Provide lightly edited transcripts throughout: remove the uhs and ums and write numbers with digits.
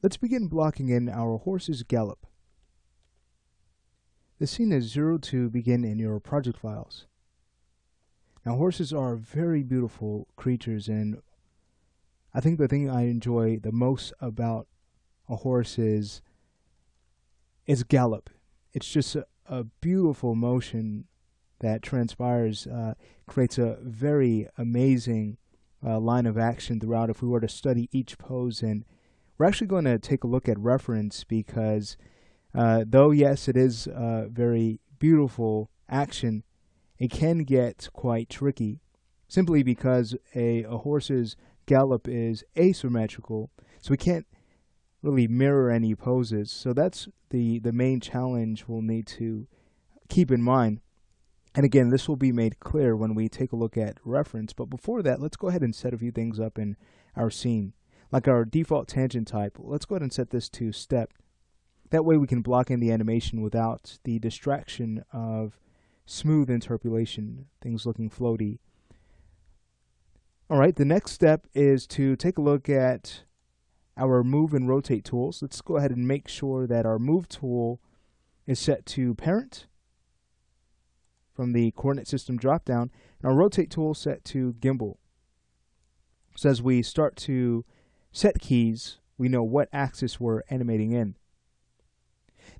Let's begin blocking in our horse's gallop. The scene is 0 to begin in your project files. Now, horses are very beautiful creatures, and I think the thing I enjoy the most about a horse is its gallop. It's just a beautiful motion that transpires, creates a very amazing line of action throughout if we were to study each pose. And we're actually going to take a look at reference because though, yes, it is very beautiful action, it can get quite tricky simply because a horse's gallop is asymmetrical, so we can't really mirror any poses. So that's the main challenge we'll need to keep in mind. And again, this will be made clear when we take a look at reference. But before that, let's go ahead and set a few things up in our scene. Like our default tangent type, let's go ahead and set this to step. That way we can block in the animation without the distraction of smooth interpolation, things looking floaty. Alright, the next step is to take a look at our move and rotate tools. Let's go ahead and make sure that our move tool is set to parent from the coordinate system dropdown, and our rotate tool set to gimbal. So as we start to set keys, we know what axis we're animating in.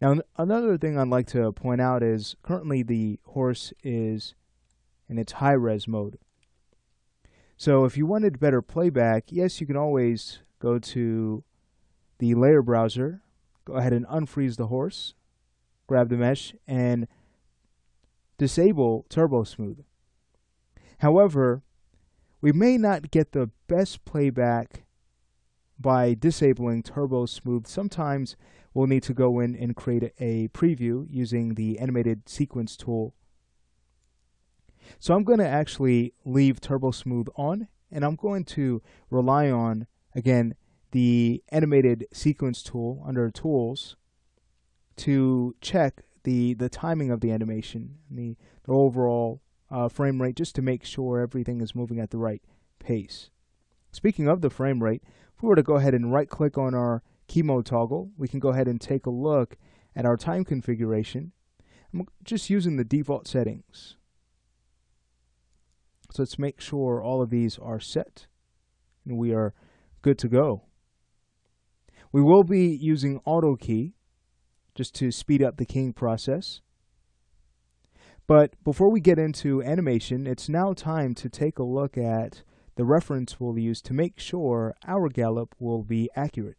Now, another thing I'd like to point out is currently the horse is in its high-res mode. So if you wanted better playback, yes, you can always go to the layer browser, go ahead and unfreeze the horse, grab the mesh, and disable Turbo Smooth. However, we may not get the best playback by disabling Turbo Smooth. Sometimes we'll need to go in and create a preview using the animated sequence tool. So I'm going to actually leave Turbo Smooth on, and I'm going to rely on, again, the animated sequence tool under tools to check the timing of the animation, the overall frame rate, just to make sure everything is moving at the right pace. Speaking of the frame rate, if we were to go ahead and right click on our key mode toggle, we can go ahead and take a look at our time configuration. I'm just using the default settings. So let's make sure all of these are set and we are good to go. We will be using auto key just to speed up the keying process. But before we get into animation, it's now time to take a look at the reference we'll use to make sure our gallop will be accurate.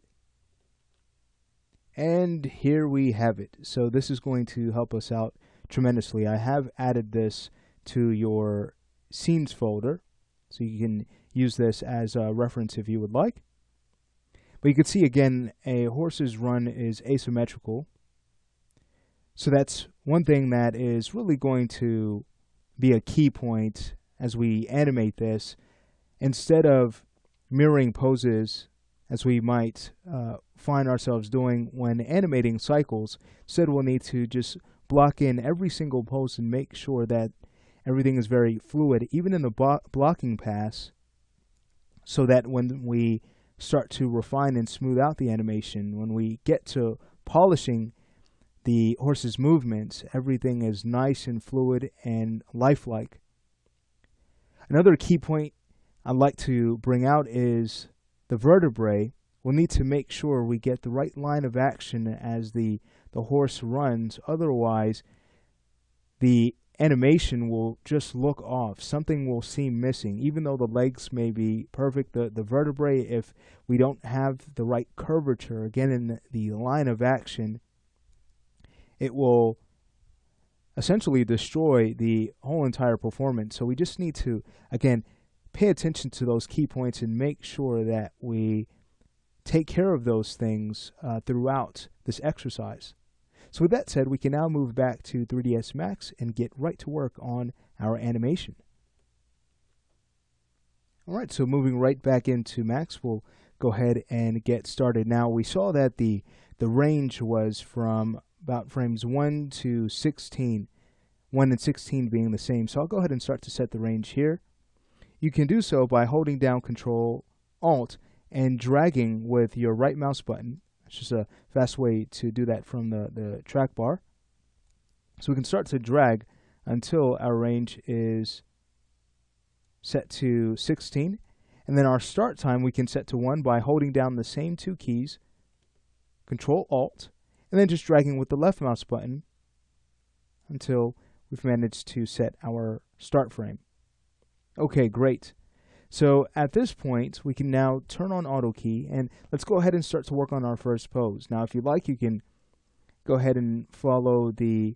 And here we have it. So this is going to help us out tremendously. I have added this to your scenes folder, so you can use this as a reference if you would like. But you can see again, a horse's run is asymmetrical. So that's one thing that is really going to be a key point as we animate this. Instead of mirroring poses as we might find ourselves doing when animating cycles, instead we'll need to just block in every single pose and make sure that everything is very fluid, even in the blocking pass, so that when we start to refine and smooth out the animation, when we get to polishing the horse's movements, everything is nice and fluid and lifelike. Another key point I'd like to bring out is the vertebrae. We'll need to make sure we get the right line of action as the horse runs. Otherwise, the animation will just look off. Something will seem missing. Even though the legs may be perfect, the vertebrae, if we don't have the right curvature, again in the line of action, it will essentially destroy the whole entire performance. So we just need to, again, pay attention to those key points and make sure that we take care of those things throughout this exercise. So with that said, we can now move back to 3ds Max and get right to work on our animation. Alright, so moving right back into Max, we'll go ahead and get started. Now we saw that the range was from about frames 1 to 16, 1 and 16 being the same. So I'll go ahead and start to set the range here. You can do so by holding down Control Alt and dragging with your right mouse button It's just a fast way to do that from the track bar. So we can start to drag until our range is set to 16. And then our start time we can set to 1 by holding down the same 2 keys, Control-Alt, and then just dragging with the left mouse button until we've managed to set our start frame. Okay, great. So at this point, we can now turn on auto key, and let's go ahead and start to work on our first pose. Now, if you'd like, you can go ahead and follow the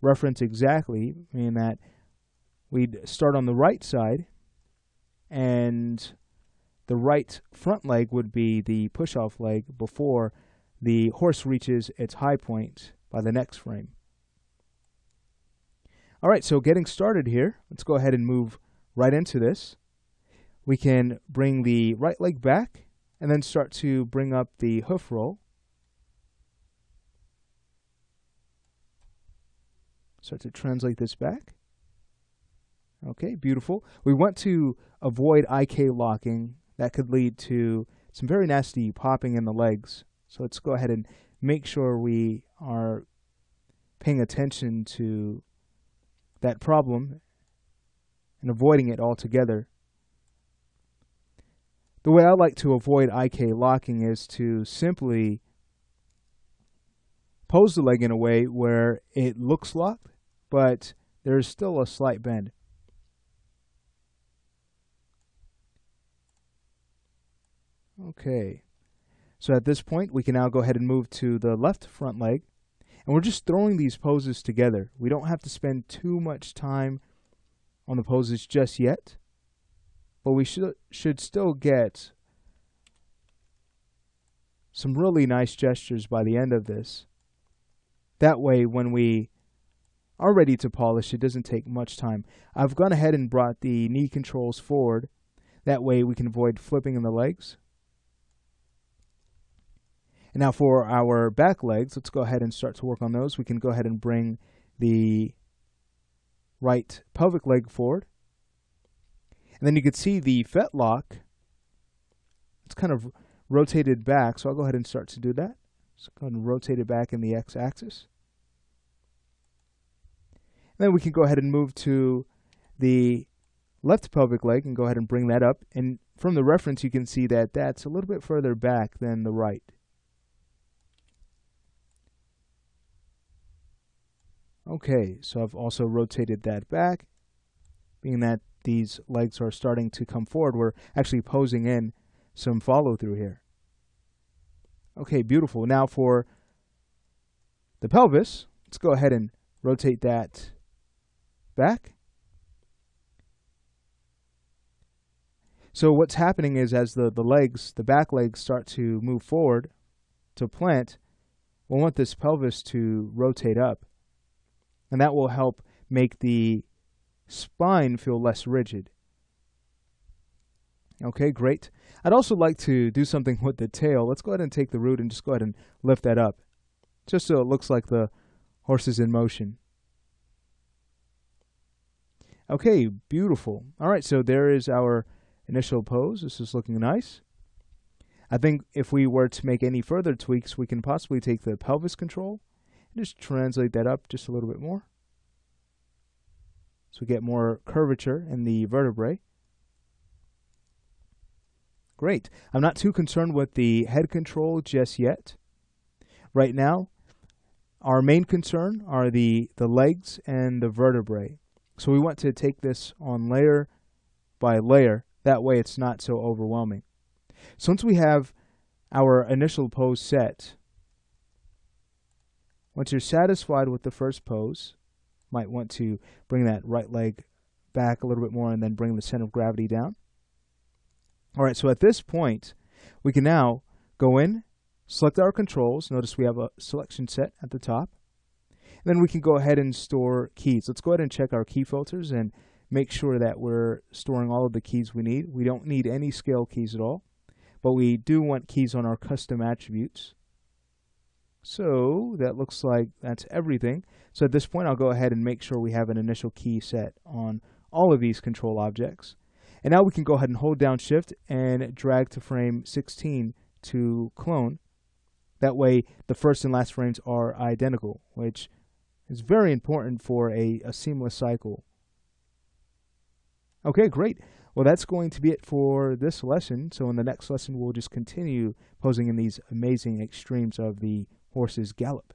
reference exactly, meaning that we'd start on the right side, and the right front leg would be the push-off leg before the horse reaches its high point by the next frame. All right, so getting started here, let's go ahead and move right into this. We can bring the right leg back and then start to bring up the hoof roll. Start to translate this back. Okay, beautiful. We want to avoid IK locking. That could lead to some very nasty popping in the legs. So let's go ahead and make sure we are paying attention to that problem and avoiding it altogether. The way I like to avoid IK locking is to simply pose the leg in a way where it looks locked, but there's still a slight bend. Okay, so at this point we can now go ahead and move to the left front leg, and we're just throwing these poses together. We don't have to spend too much time on the poses just yet, but we should still get some really nice gestures by the end of this. That way, when we are ready to polish, it doesn't take much time. I've gone ahead and brought the knee controls forward. That way we can avoid flipping in the legs. And now for our back legs, let's go ahead and start to work on those. We can go ahead and bring the right pelvic leg forward. And then you can see the fetlock. It's kind of rotated back, so I'll go ahead and start to do that. So go ahead and rotate it back in the x-axis. And then we can go ahead and move to the left pelvic leg and go ahead and bring that up. And from the reference, you can see that that's a little bit further back than the right. Okay, so I've also rotated that back. Being that these legs are starting to come forward, we're actually posing in some follow through here. Okay, beautiful. Now for the pelvis, let's go ahead and rotate that back. So what's happening is as the back legs start to move forward to plant, we'll want this pelvis to rotate up. And that will help make the spine feel less rigid. Okay, great. I'd also like to do something with the tail. Let's go ahead and take the root and just go ahead and lift that up, just so it looks like the horse is in motion. Okay, beautiful. All right, so there is our initial pose. This is looking nice. I think if we were to make any further tweaks, we can possibly take the pelvis control and just translate that up just a little bit more, so we get more curvature in the vertebrae. Great. I'm not too concerned with the head control just yet. Right now, our main concern are the legs and the vertebrae. So we want to take this on layer by layer. That way it's not so overwhelming. So once we have our initial pose set, once you're satisfied with the first pose, might want to bring that right leg back a little bit more and then bring the center of gravity down. All right, so at this point, we can now go in, select our controls. Notice we have a selection set at the top. And then we can go ahead and store keys. Let's go ahead and check our key filters and make sure that we're storing all of the keys we need. We don't need any scale keys at all, but we do want keys on our custom attributes. So that looks like that's everything. So at this point, I'll go ahead and make sure we have an initial key set on all of these control objects. And now we can go ahead and hold down Shift and drag to frame 16 to clone. That way, the first and last frames are identical, which is very important for a seamless cycle. Okay, great. Well, that's going to be it for this lesson. So in the next lesson, we'll just continue posing in these amazing extremes of the horse's gallop.